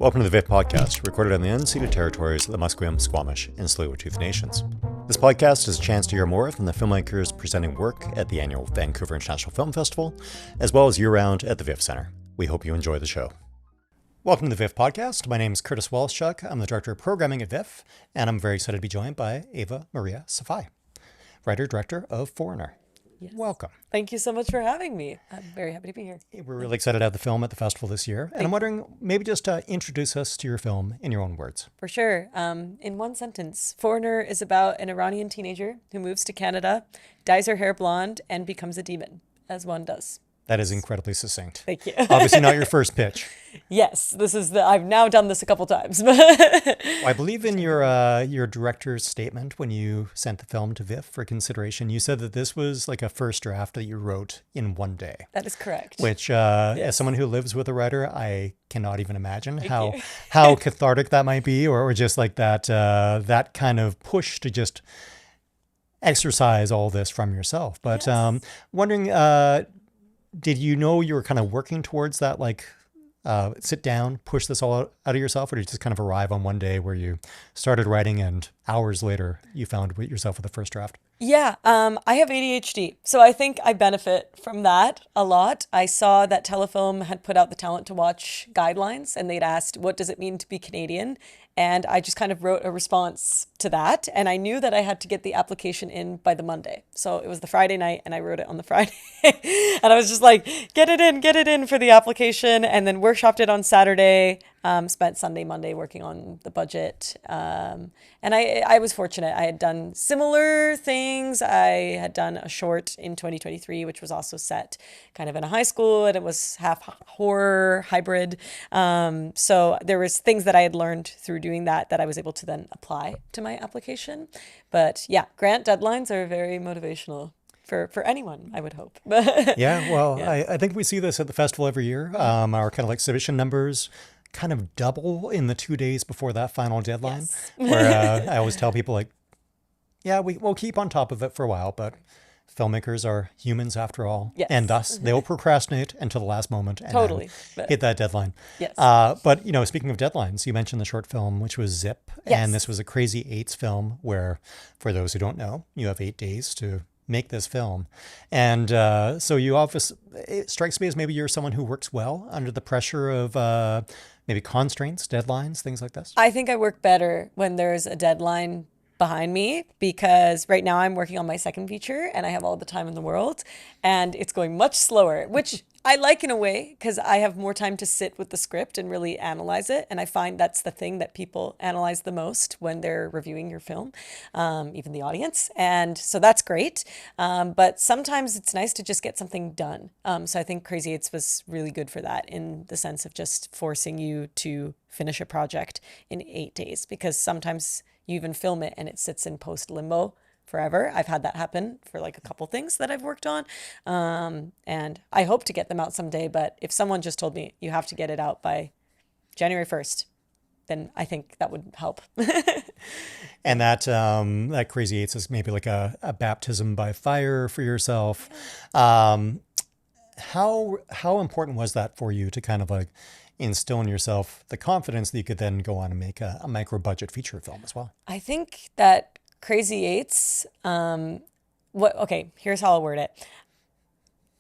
Welcome to the VIFF Podcast, recorded on the unceded territories of the Musqueam, Squamish, and Tsleil-Waututh Nations. This podcast is a chance to hear more from the filmmakers presenting work at the annual Vancouver International Film Festival, as well as year-round at the VIFF Centre. We hope you enjoy the show. Welcome to the VIFF Podcast. My name is Curtis Walschuk. I'm the Director of Programming at VIFF, and I'm very excited to be joined by Ava Maria Safai, Writer-Director of Foreigner. Yes. Welcome. Thank you so much for having me. I'm very happy to be here. We're really excited to have the film at the festival this year. And I'm wondering, maybe just introduce us to your film in your own words. For sure. In one sentence, Foreigner is about an Iranian teenager who moves to Canada, dyes her hair blonde, and becomes a demon, as one does. That is incredibly succinct. Thank you. Obviously not your first pitch. Yes, I've now done this a couple times. I believe in your director's statement when you sent the film to VIFF for consideration, you said that this was like a first draft that you wrote in one day. That is correct. Which, Yes. as someone who lives with a writer, I cannot even imagine how cathartic that might be, or just like that kind of push to just exercise all this from yourself. But Yes. wondering, did you know you were kind of working towards that, like, sit down, push this all out of yourself, or did you just kind of arrive on one day where you started writing and hours later you found yourself with the first draft? Yeah, I have ADHD, so I think I benefit from that a lot. I saw that Telefilm had put out the Talent to Watch guidelines, and they'd asked, what does it mean to be Canadian? And I just kind of wrote a response to that, and I knew that I had to get the application in by the Monday. So it was the Friday night, and I wrote it on the Friday. And I was just like, get it in for the application, and then workshopped it on Saturday. Spent Sunday, Monday working on the budget. And I was fortunate. I had done similar things. I had done a short in 2023, which was also set kind of in a high school, and it was half horror hybrid. So there was things that I had learned through doing that I was able to then apply to my application. But yeah, grant deadlines are very motivational for anyone, I would hope. Yeah, well, Yeah. I think we see this at the festival every year. Our kind of like submission numbers kind of double in the 2 days before that final deadline. Yes. Where I always tell people, like, yeah, we'll keep on top of it for a while, but filmmakers are humans after all. Yes. And thus, they'll procrastinate until the last moment and Totally. then hit that deadline. Yes. But, speaking of deadlines, you mentioned the short film, which was Zip. Yes. And this was a Crazy Eights film where, for those who don't know, you have 8 days to make this film. And so it strikes me as maybe you're someone who works well under the pressure of maybe constraints, deadlines, things like this. I think I work better when there's a deadline behind me, because right now I'm working on my second feature and I have all the time in the world, and it's going much slower, which I like in a way because I have more time to sit with the script and really analyze it. And I find that's the thing that people analyze the most when they're reviewing your film, even the audience. And so that's great. But sometimes it's nice to just get something done. So I think Crazy Eights was really good for that, in the sense of just forcing you to finish a project in 8 days, because sometimes you even film it and it sits in post limbo forever. I've had that happen for like a couple things that I've worked on. And I hope to get them out someday. But if someone just told me you have to get it out by January 1st, then I think that would help. And that Crazy Eights is maybe like a baptism by fire for yourself. How important was that for you to kind of like instill in yourself the confidence that you could then go on and make a micro budget feature film as well? I think that Crazy Eights, here's how I'll word it.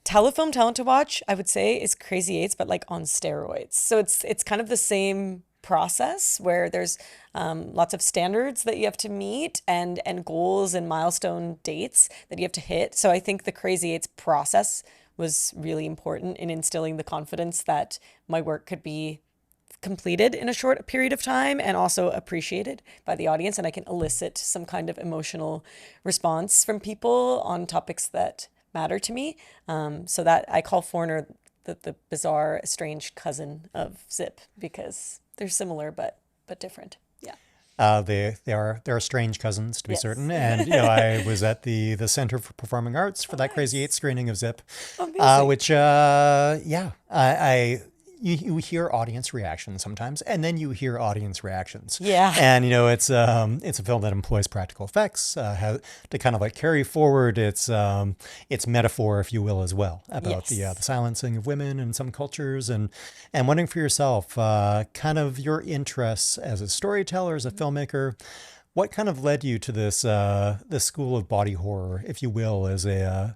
Telefilm Talent to Watch, I would say, is Crazy Eights, but like on steroids. So it's kind of the same process where there's lots of standards that you have to meet and goals and milestone dates that you have to hit. So I think the Crazy Eights process was really important in instilling the confidence that my work could be completed in a short period of time and also appreciated by the audience, and I can elicit some kind of emotional response from people on topics that matter to me. So that I call Foreigner the bizarre, estranged cousin of Zip, because they're similar but different. Yeah. They're strange cousins, to be Yes. certain. And I was at the Center for Performing Arts for that Nice. Crazy Eight screening of Zip, Amazing. which you hear audience reactions sometimes, and then you hear audience reactions. Yeah. And, it's a film that employs practical effects to kind of like carry forward its metaphor, if you will, as well, about the silencing of women in some cultures, and wondering for yourself, kind of your interests as a storyteller, as a filmmaker. What kind of led you to this school of body horror, if you will, as the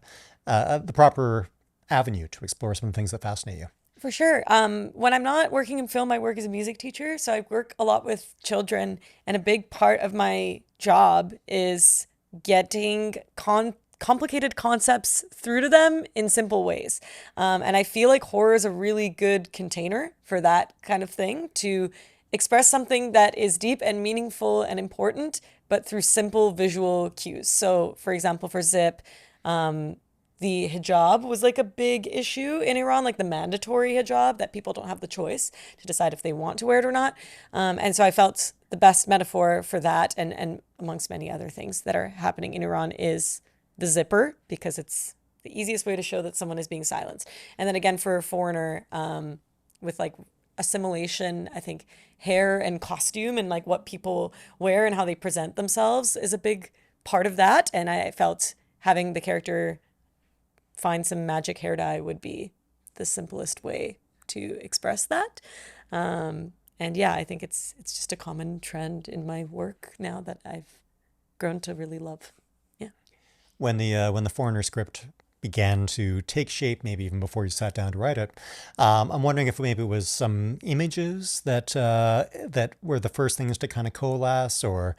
proper avenue to explore some of the things that fascinate you? For sure. When I'm not working in film, I work as a music teacher. So I work a lot with children. And a big part of my job is getting complicated concepts through to them in simple ways. And I feel like horror is a really good container for that kind of thing, to express something that is deep and meaningful and important, but through simple visual cues. So, for example, for Zip, the hijab was like a big issue in Iran, like the mandatory hijab, that people don't have the choice to decide if they want to wear it or not. And so I felt the best metaphor for that, and amongst many other things that are happening in Iran, is the zipper, because it's the easiest way to show that someone is being silenced. And then again, for a foreigner, with like assimilation, I think hair and costume and like what people wear and how they present themselves is a big part of that. And I felt having the character find some magic hair dye would be the simplest way to express that. And yeah, I think it's just a common trend in my work now that I've grown to really love. Yeah. When the foreigner script began to take shape, maybe even before you sat down to write it, I'm wondering if maybe it was some images that were the first things to kind of coalesce, or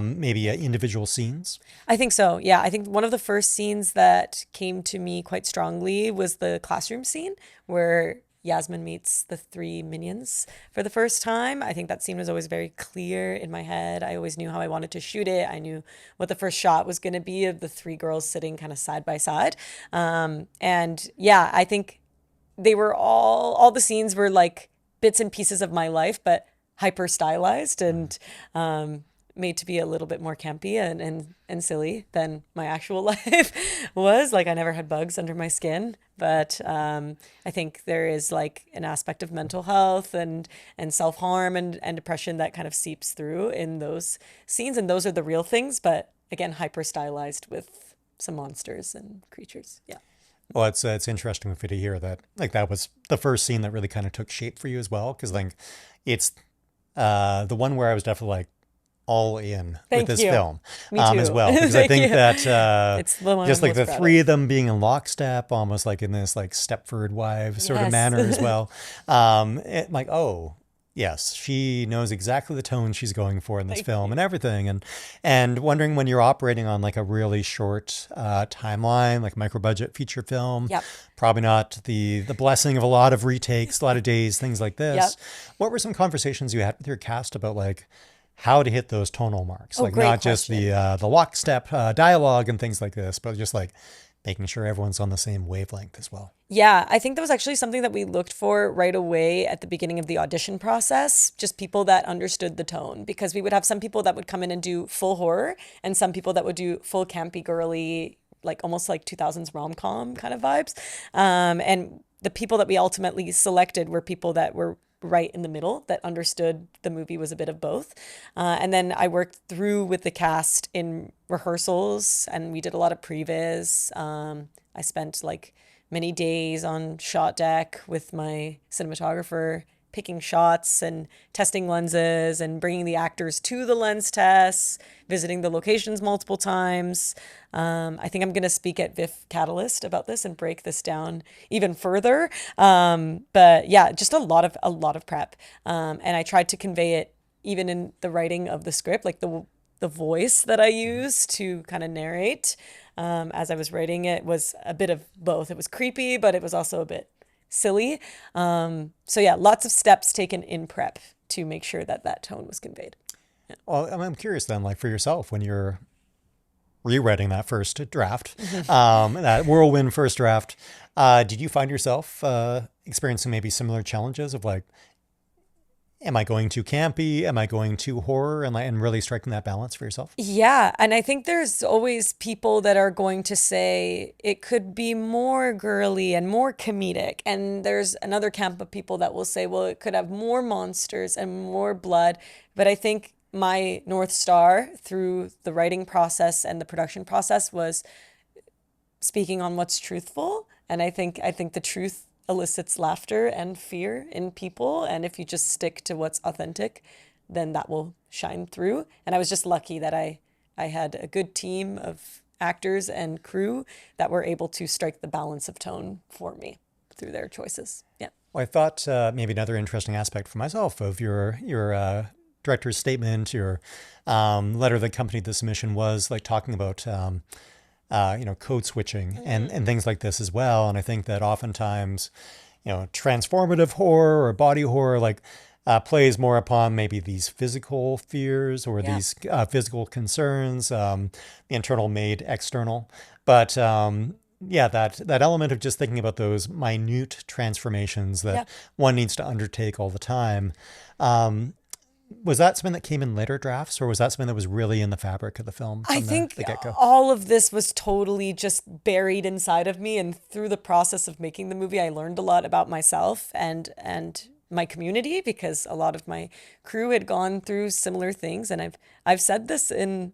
maybe individual scenes. I think so. Yeah, I think one of the first scenes that came to me quite strongly was the classroom scene where Yasmin meets the three minions for the first time. I think that scene was always very clear in my head. I always knew how I wanted to shoot it. I knew what the first shot was going to be of the three girls sitting kind of side by side. And yeah, I think they were all the scenes were like bits and pieces of my life, but hyper stylized and made to be a little bit more campy and silly than my actual life was. Like, I never had bugs under my skin, but I think there is like an aspect of mental health and self-harm and depression that kind of seeps through in those scenes. And those are the real things, but again, hyper stylized with some monsters and creatures. Yeah. Well, it's interesting for you to hear that, like, that was the first scene that really kind of took shape for you as well. Cause like it's the one where I was definitely like, all in with this film as well, because I think that it's the one just I'm like the most three proud of them being in lockstep, almost like in this like Stepford Wives sort of Yes. manner as well. Like, oh yes, she knows exactly the tone she's going for in this film and everything, and wondering when you're operating on like a really short timeline, like micro budget feature film. Yep. Probably not the blessing of a lot of retakes, a lot of days, things like this. Yep. What were some conversations you had with your cast about like how to hit those tonal marks, like great not just question. the lockstep dialogue and things like this, but just like making sure everyone's on the same wavelength as well? Yeah, I think that was actually something that we looked for right away at the beginning of the audition process, just people that understood the tone, because we would have some people that would come in and do full horror and some people that would do full campy, girly, like almost like 2000s rom-com kind of vibes. And the people that we ultimately selected were people that were right in the middle, that understood the movie was a bit of both. And then I worked through with the cast in rehearsals, and we did a lot of previs. I spent like many days on shot deck with my cinematographer, picking shots and testing lenses and bringing the actors to the lens tests, visiting the locations multiple times. I think I'm going to speak at VIFF Catalyst about this and break this down even further. But yeah, just a lot of prep. And I tried to convey it even in the writing of the script, like the voice that I used to kind of narrate as I was writing it was a bit of both. It was creepy, but it was also a bit silly. So yeah, lots of steps taken in prep to make sure that tone was conveyed. Yeah. Well, I'm curious then, like for yourself, when you're rewriting that first draft, that whirlwind first draft, did you find yourself experiencing maybe similar challenges of like am I going too campy? Am I going too horror? And really striking that balance for yourself? Yeah, and I think there's always people that are going to say it could be more girly and more comedic. And there's another camp of people that will say, well, it could have more monsters and more blood. But I think my North Star through the writing process and the production process was speaking on what's truthful. And I think the truth elicits laughter and fear in people. And if you just stick to what's authentic, then that will shine through. And I was just lucky that I had a good team of actors and crew that were able to strike the balance of tone for me through their choices. Yeah. Well, I thought maybe another interesting aspect for myself of your director's statement, your letter that accompanied the submission was like talking about code switching and things like this as well. And I think that oftentimes, transformative horror or body horror plays more upon maybe these physical fears or these physical concerns, the internal made external. But that element of just thinking about those minute transformations that one needs to undertake all the time. Was that something that came in later drafts, or was that something that was really in the fabric of the film from I think the get-go? all of this was totally just buried inside of me. And through the process of making the movie, I learned a lot about myself and my community, because a lot of my crew had gone through similar things. And I've said this in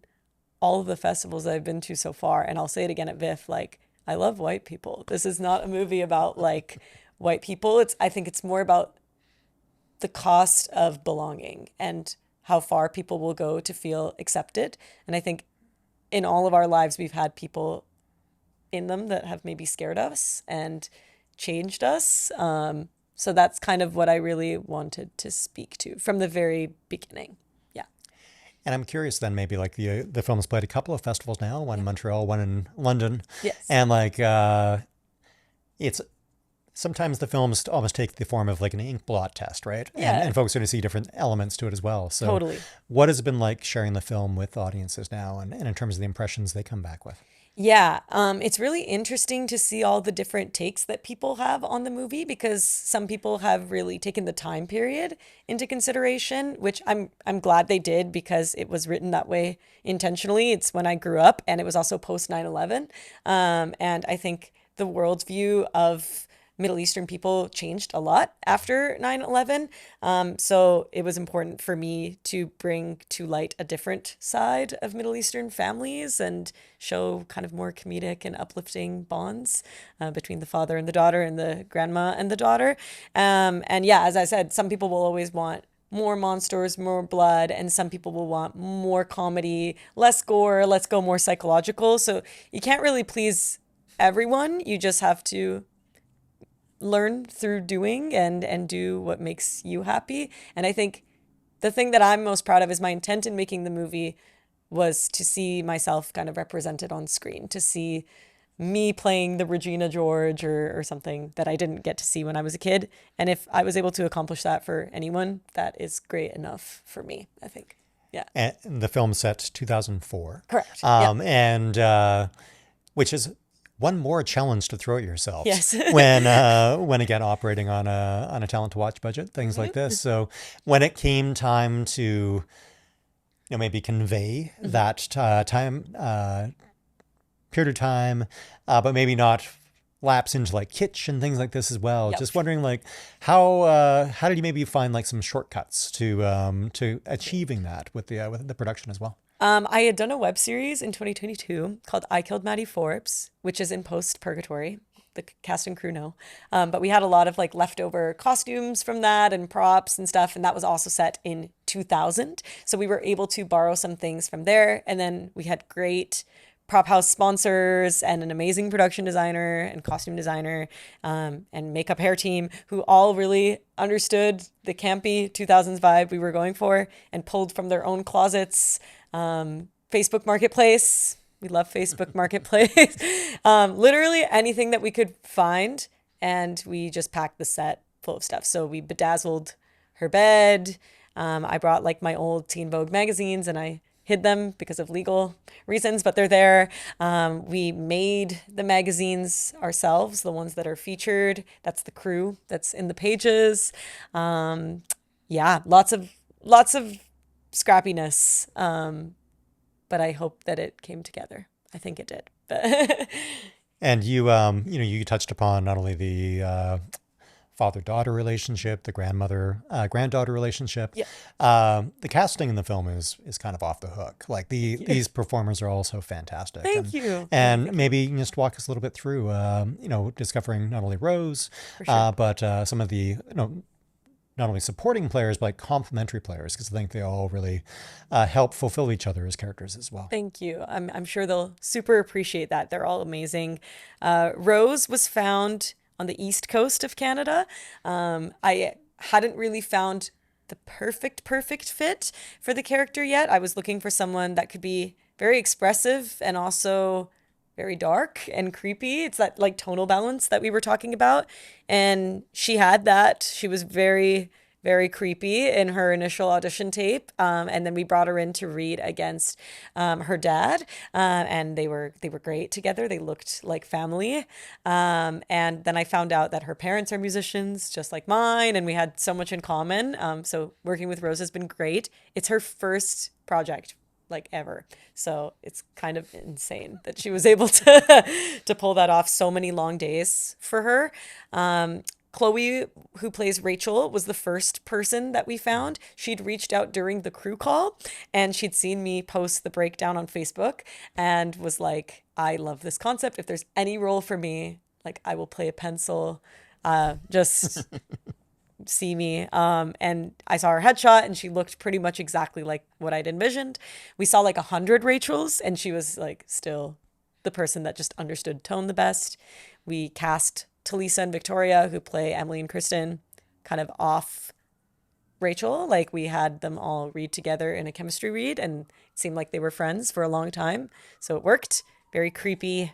all of the festivals I've been to so far, and I'll say it again at VIFF, I love white people. This is not a movie about white people. I think it's more about the cost of belonging and how far people will go to feel accepted. And I think in all of our lives, we've had people in them that have maybe scared us and changed us. So that's kind of what I really wanted to speak to from the very beginning. Yeah. And I'm curious then, maybe the film has played a couple of festivals now, one in Montreal, one in London. Yes. And it's sometimes the films almost take the form of an ink blot test, right? Yeah. And folks are going to see different elements to it as well. So Totally. What has it been like sharing the film with audiences now and in terms of the impressions they come back with? Yeah, it's really interesting to see all the different takes that people have on the movie, because some people have really taken the time period into consideration, which I'm glad they did, because it was written that way intentionally. It's when I grew up, and it was also post 9/11. And I think the world's view of Middle Eastern people changed a lot after 9/11. So it was important for me to bring to light a different side of Middle Eastern families and show kind of more comedic and uplifting bonds between the father and the daughter and the grandma and the daughter. And yeah, as I said, some people will always want more monsters, more blood, and some people will want more comedy, less gore, let's go more psychological. So you can't really please everyone. You just have to learn through doing and do what makes you happy. And I think the thing that I'm most proud of is my intent in making the movie was to see myself kind of represented on screen, to see me playing the Regina George or something that I didn't get to see when I was a kid. And if I was able to accomplish that for anyone, that is great enough for me, I think. Yeah. And the film set 2004. Correct. And which is one more challenge to throw at yourself. Yes. when again operating on a talent to watch budget, things like this. So when it came time to maybe convey that time period of time, but maybe not lapse into kitsch and things like this as well. Yep. Just wondering how did you maybe find some shortcuts to achieving that with the production as well? I had done a web series in 2022 called I Killed Maddie Forbes, which is in post-purgatory. The cast and crew know. But we had a lot of leftover costumes from that and props and stuff. And that was also set in 2000. So we were able to borrow some things from there. And then we had great prop house sponsors and an amazing production designer and costume designer and makeup hair team who all really understood the campy 2000s vibe we were going for and pulled from their own closets. Facebook Marketplace. We love Facebook Marketplace. Literally anything that we could find. And we just packed the set full of stuff. So we bedazzled her bed. I brought my old Teen Vogue magazines and I hid them because of legal reasons, but they're there. We made the magazines ourselves, the ones that are featured. That's the crew that's in the pages. yeah, lots of scrappiness. But I hope that it came together. I think it did. But And you touched upon not only the father-daughter relationship, the granddaughter relationship. yeah, The casting in the film is kind of off the hook. Like these performers are also fantastic. thank you. And maybe you can just walk us a little bit through, discovering not only Rose, For sure. but some of the, not only supporting players, but complementary players, because I think they all really help fulfill each other as characters as well. Thank you. I'm sure they'll super appreciate that. They're all amazing. Rose was found on the east coast of Canada. I hadn't really found the perfect fit for the character yet. I was looking for someone that could be very expressive and also very dark and creepy. It's that like tonal balance that we were talking about. And she had that. She was very, very creepy in her initial audition tape. And then we brought her in to read against her dad. And they were great together. They looked like family. And then I found out that her parents are musicians, just like mine, and we had so much in common. So working with Rose has been great. It's her first project like ever. So it's kind of insane that she was able to pull that off. So many long days for her. Chloe, who plays Rachel, was the first person that we found. She'd reached out during the crew call and she'd seen me post the breakdown on Facebook and was like, I love this concept. If there's any role for me, like I will play a pencil. Just see me. And I saw her headshot and she looked pretty much exactly like what I'd envisioned. We saw like 100 Rachels and she was like still the person that just understood tone the best. We cast Talisa and Victoria, who play Emily and Kristen, kind of off Rachel. Like we had them all read together in a chemistry read and it seemed like they were friends for a long time. So it worked. Very creepy,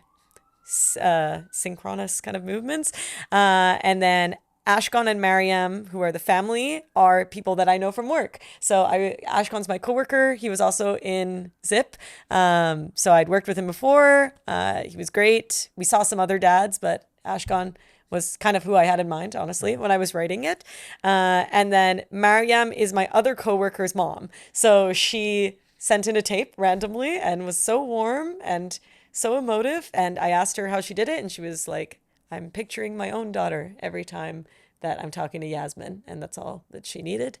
synchronous kind of movements. And then Ashkan and Mariam, who are the family, are people that I know from work. So Ashkan's my coworker. He was also in Zip. So I'd worked with him before. He was great. We saw some other dads, but Ashkan was kind of who I had in mind, honestly, when I was writing it. And then Mariam is my other coworker's mom. So she sent in a tape randomly and was so warm and so emotive. And I asked her how she did it. And she was like, I'm picturing my own daughter every time that I'm talking to Yasmin. And that's all that she needed.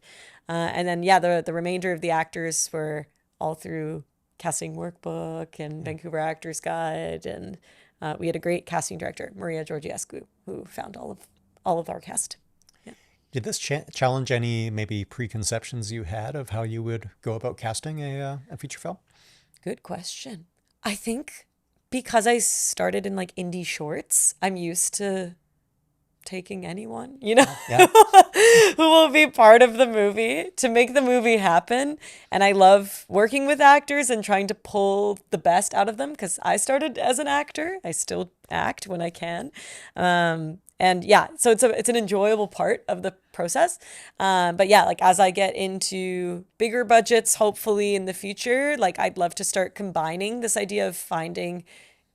And then, yeah, the remainder of the actors were all through casting workbook and Vancouver Actors Guide. And we had a great casting director, Maria Georgiescu, who found all of our cast. Yeah. Did this challenge any maybe preconceptions you had of how you would go about casting a feature film? Good question. I think because I started in like indie shorts, I'm used to taking anyone, Yeah. who will be part of the movie to make the movie happen. And I love working with actors and trying to pull the best out of them because I started as an actor. I still act when I can. And yeah, so it's an enjoyable part of the process. But yeah, like as I get into bigger budgets, hopefully in the future, like I'd love to start combining this idea of finding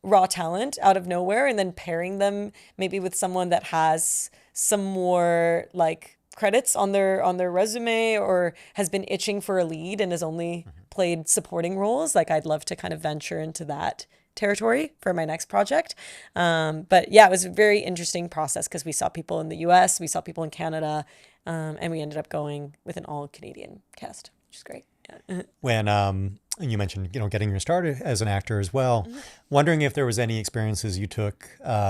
raw talent out of nowhere and then pairing them maybe with someone that has some more like credits on their resume or has been itching for a lead and has only played supporting roles. Like I'd love to kind of venture into that territory for my next project. But yeah, it was a very interesting process because we saw people in the US, we saw people in Canada, and we ended up going with an all Canadian cast, which is great. Yeah. When you mentioned, getting your start as an actor as well, wondering if there was any experiences you took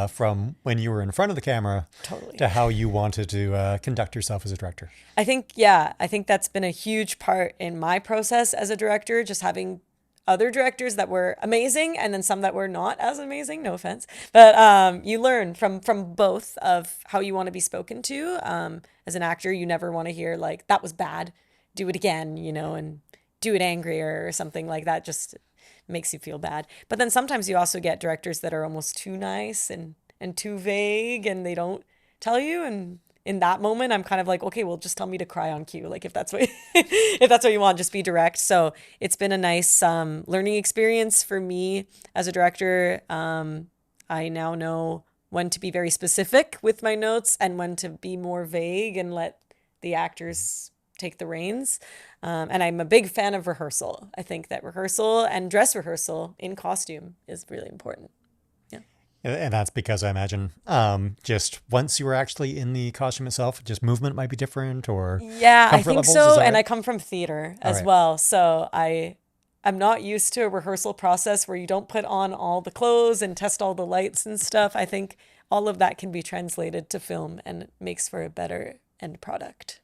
from when you were in front of the camera Totally. to how you wanted to conduct yourself as a director. I think that's been a huge part in my process as a director, just having other directors that were amazing and then some that were not as amazing, no offense. But you learn from both of how you want to be spoken to. As an actor, you never want to hear like, that was bad, do it again, and do it angrier or something like that. Just makes you feel bad. But then sometimes you also get directors that are almost too nice and too vague and they don't tell you. And in that moment, I'm kind of like, okay, well, just tell me to cry on cue. Like if that's what if that's what you want, just be direct. So it's been a nice learning experience for me as a director. I now know when to be very specific with my notes and when to be more vague and let the actors take the reins. And I'm a big fan of rehearsal. I think that rehearsal and dress rehearsal in costume is really important. Yeah. And that's because I imagine just once you were actually in the costume itself, just movement might be different or Yeah, I comfort think levels. so. Is that And right? I come from theater All as right. well. So I'm not used to a rehearsal process where you don't put on all the clothes and test all the lights and stuff. I think all of that can be translated to film and it makes for a better end product.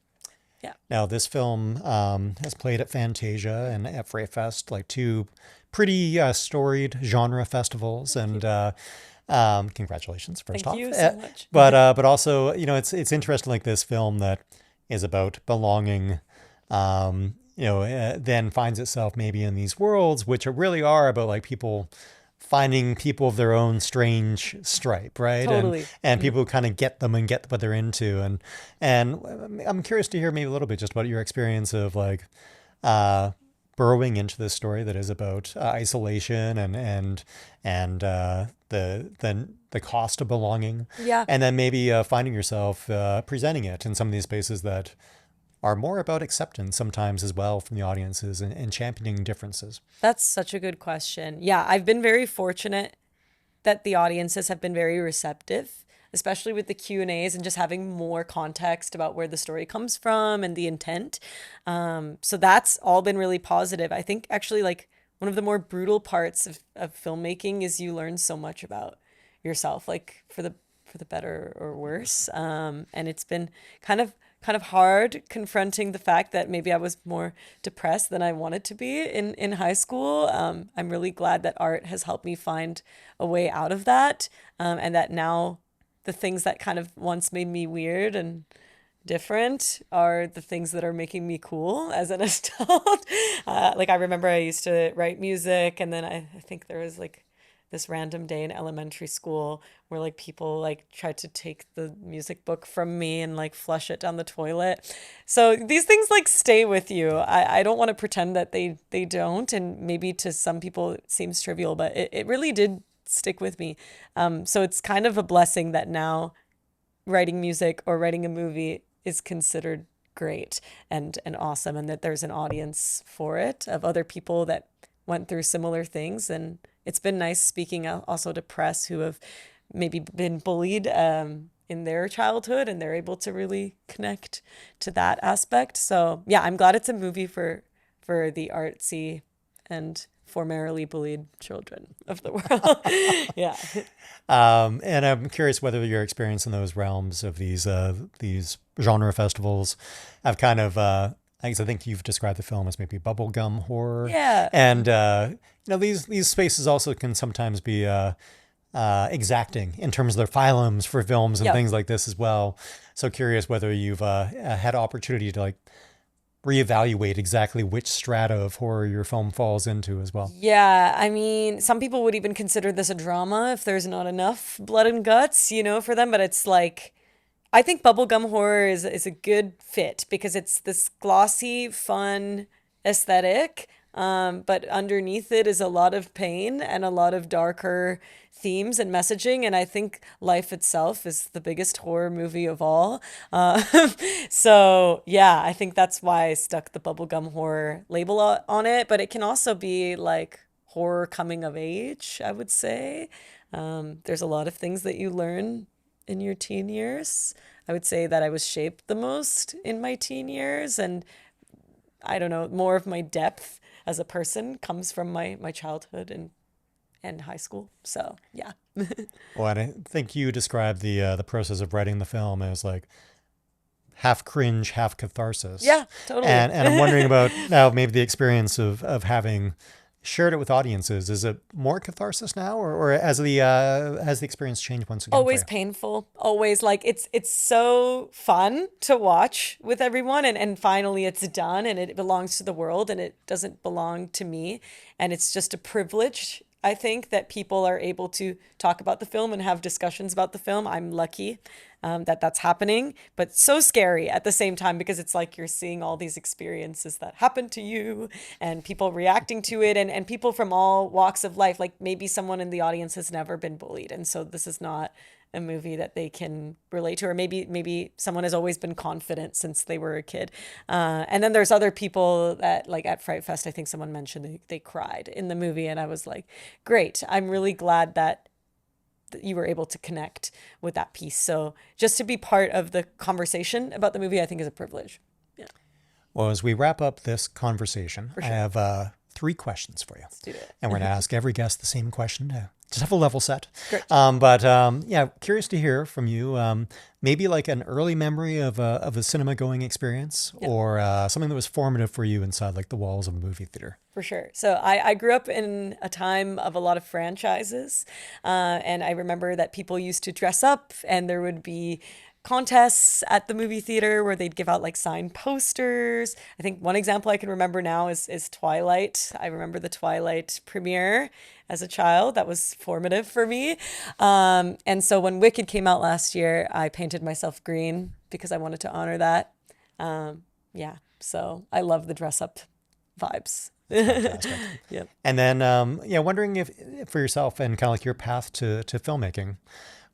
Yeah. Now, this film has played at Fantasia and at VIFF Fest, like two pretty storied genre festivals. And congratulations, first Thank off. you so much. But also, it's interesting, like this film that is about belonging. Then finds itself maybe in these worlds, which really are about like people finding people of their own strange stripe, right? Totally. And people who kind of get them and get what they're into. And I'm curious to hear maybe a little bit just about your experience of like burrowing into this story that is about isolation and the cost of belonging, Yeah. and then maybe finding yourself presenting it in some of these spaces that are more about acceptance sometimes as well from the audiences and championing differences. That's such a good question. Yeah, I've been very fortunate that the audiences have been very receptive, especially with the Q&As and just having more context about where the story comes from and the intent. So that's all been really positive. I think actually like one of the more brutal parts of filmmaking is you learn so much about yourself, like for the better or worse. And it's been kind of hard confronting the fact that maybe I was more depressed than I wanted to be in high school. I'm really glad that art has helped me find a way out of that, and that now the things that kind of once made me weird and different are the things that are making me cool as an adult. Like I remember I used to write music, and then I think there was like this random day in elementary school where like people like tried to take the music book from me and like flush it down the toilet. So these things like stay with you. I don't want to pretend that they don't, and maybe to some people it seems trivial, but it really did stick with me. So it's kind of a blessing that now writing music or writing a movie is considered great and awesome, and that there's an audience for it of other people that went through similar things. And it's been nice speaking also to press who have maybe been bullied in their childhood, and they're able to really connect to that aspect. So yeah, I'm glad it's a movie for the artsy and formerly bullied children of the world. Yeah. And I'm curious whether your experience in those realms of these genre festivals have kind of, I think you've described the film as maybe bubblegum horror. Yeah. And, these spaces also can sometimes be exacting in terms of their phylums for films and Yep. things like this as well. So curious whether you've had opportunity to like reevaluate exactly which strata of horror your film falls into as well. Yeah, I mean, some people would even consider this a drama if there's not enough blood and guts, for them. But it's like, I think bubblegum horror is a good fit because it's this glossy, fun aesthetic. But underneath it is a lot of pain and a lot of darker themes and messaging. And I think life itself is the biggest horror movie of all. Um, so yeah, I think that's why I stuck the bubblegum horror label on it. But it can also be like horror coming of age, I would say. There's a lot of things that you learn in your teen years. I would say that I was shaped the most in my teen years, and I don't know, more of my depth as a person comes from my childhood and high school. So yeah. Well, and I think you described the process of writing the film as like half cringe, half catharsis. Yeah, totally. And I'm wondering about now maybe the experience of having shared it with audiences. Is it more catharsis now, or has the experience changed once again for Always you? painful. Always like it's so fun to watch with everyone, and finally it's done and it belongs to the world and it doesn't belong to me. And it's just a privilege, I think, that people are able to talk about the film and have discussions about the film. I'm lucky that that's happening, but so scary at the same time because it's like you're seeing all these experiences that happen to you and people reacting to it, and people from all walks of life. Like maybe someone in the audience has never been bullied, and so this is not a movie that they can relate to, or maybe someone has always been confident since they were a kid. And then there's other people that, like at Fright Fest, I think someone mentioned they cried in the movie, and I was like, great. I'm really glad that you were able to connect with that piece. So just to be part of the conversation about the movie, I think is a privilege. Yeah. Well, as we wrap up this conversation, For I sure. have 3 questions for you. Let's do it. And we're going to ask every guest the same question to just have a level set. Great. Yeah, curious to hear from you. Maybe like an early memory of a cinema going experience, or something that was formative for you inside like the walls of a movie theater. For sure. So I grew up in a time of a lot of franchises. And I remember that people used to dress up, and there would be contests at the movie theater where they'd give out like signed posters. I think one example I can remember now is Twilight. I remember the Twilight premiere as a child. That was formative for me. And so when Wicked came out last year, I painted myself green because I wanted to honor that. So I love the dress up vibes. Fantastic. Yep. And then, wondering if for yourself and kind of like your path to filmmaking,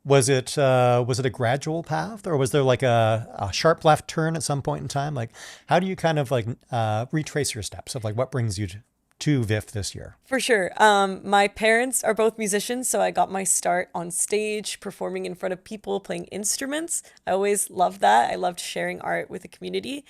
was it a gradual path, or was there like a sharp left turn at some point in time? Like, how do you kind of like retrace your steps of like what brings you to VIFF this year? For sure. My parents are both musicians, so I got my start on stage, performing in front of people, playing instruments. I always loved that. I loved sharing art with the community.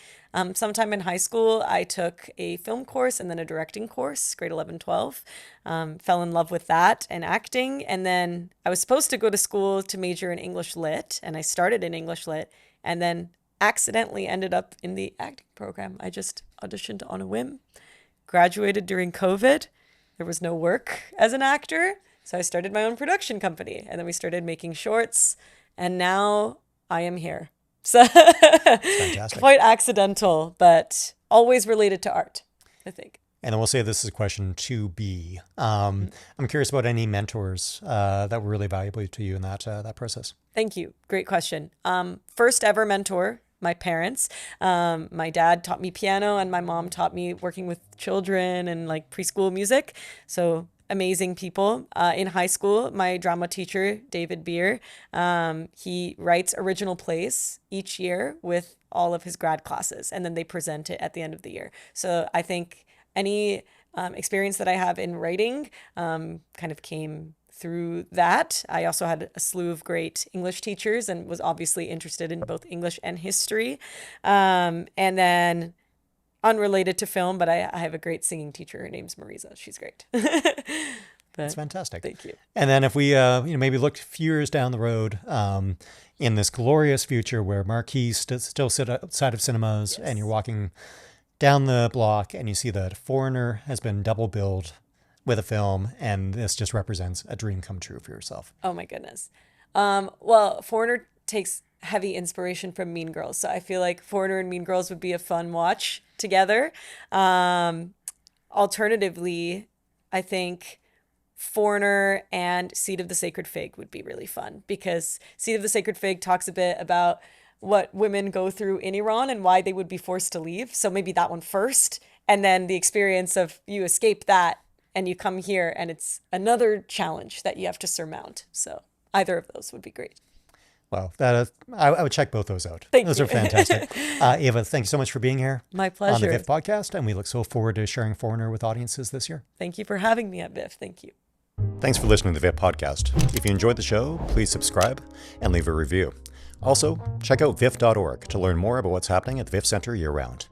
Sometime in high school, I took a film course and then a directing course, grade 11, 12. Fell in love with that and acting. And then I was supposed to go to school to major in English Lit, and I started in English Lit, and then accidentally ended up in the acting program. I just auditioned on a whim. Graduated during COVID. There was no work as an actor. So I started my own production company, and then we started making shorts, and now I am here. So Fantastic. quite accidental, but always related to art, I think. And then we'll say this is question 2B. I'm curious about any mentors that were really valuable to you in that process. Thank you. Great question. First ever mentor, my parents. My dad taught me piano, and my mom taught me working with children and like preschool music. So amazing people. In high school, my drama teacher, David Beer, he writes original plays each year with all of his grad classes, and then they present it at the end of the year. So I think any experience that I have in writing kind of came through that. I also had a slew of great English teachers and was obviously interested in both English and history. And then unrelated to film, but I have a great singing teacher. Her name's Marisa. She's great. That's fantastic. Thank you. And then if we maybe look a few years down the road, in this glorious future where marquees still sit outside of cinemas, and you're walking down the block and you see that Foreigner has been double billed with a film, and this just represents a dream come true for yourself. Oh my goodness. Well, Foreigner takes heavy inspiration from Mean Girls. So I feel like Foreigner and Mean Girls would be a fun watch together. Alternatively, I think Foreigner and Seed of the Sacred Fig would be really fun, because Seed of the Sacred Fig talks a bit about what women go through in Iran and why they would be forced to leave. So maybe that one first, and then the experience of you escape that and you come here and it's another challenge that you have to surmount. So either of those would be great. Well, I would check both those out. Thank those you. are fantastic. Ava, thank you so much for being here. My On the pleasure. VIFF Podcast, and we look so forward to sharing Foreigner with audiences this year. Thank you for having me at VIFF. Thank you. Thanks for listening to the VIFF Podcast. If you enjoyed the show, please subscribe and leave a review. Also, check out viff.org to learn more about what's happening at the VIFF Center year-round.